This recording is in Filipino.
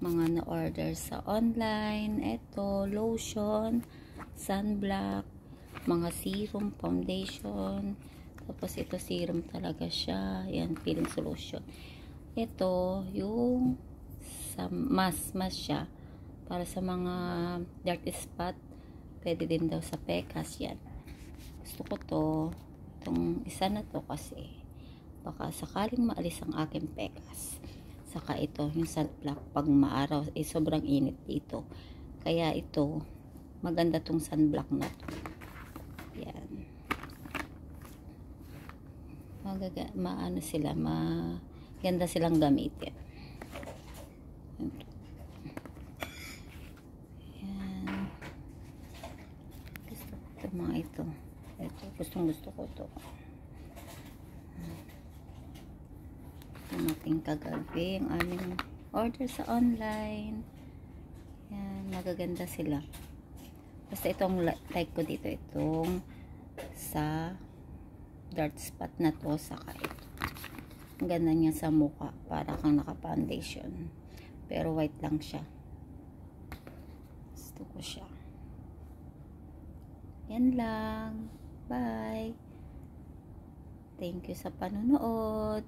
mga na-order sa online. Ito, lotion, sunblock, mga serum, foundation. Tapos ito serum talaga siya. Yan, peeling solution. Ito, yung sa mask siya. Para sa mga dark spot. Pwede din daw sa pekas yan. Gusto ko to. Itong isa na to kasi baka sakaling maalis ang aking pekas. Saka ito, yung sunblock pag maaraw, sobrang init dito. Kaya ito, maganda tong sunblock na to. Yan. Maano sila, maganda silang gamitin. Yan. Gusto ko ito, mga ito. Ito, gusto ko to. Dumating kagabi ang aming order sa online. Yan, magaganda sila. Basta itong like ko dito, itong sa dark spot na to, saka ito. Ang ganda niya sa mukha, para kang naka-foundation. Pero white lang siya. Gusto ko siya. Yan lang. Bye. Thank you sa panonood.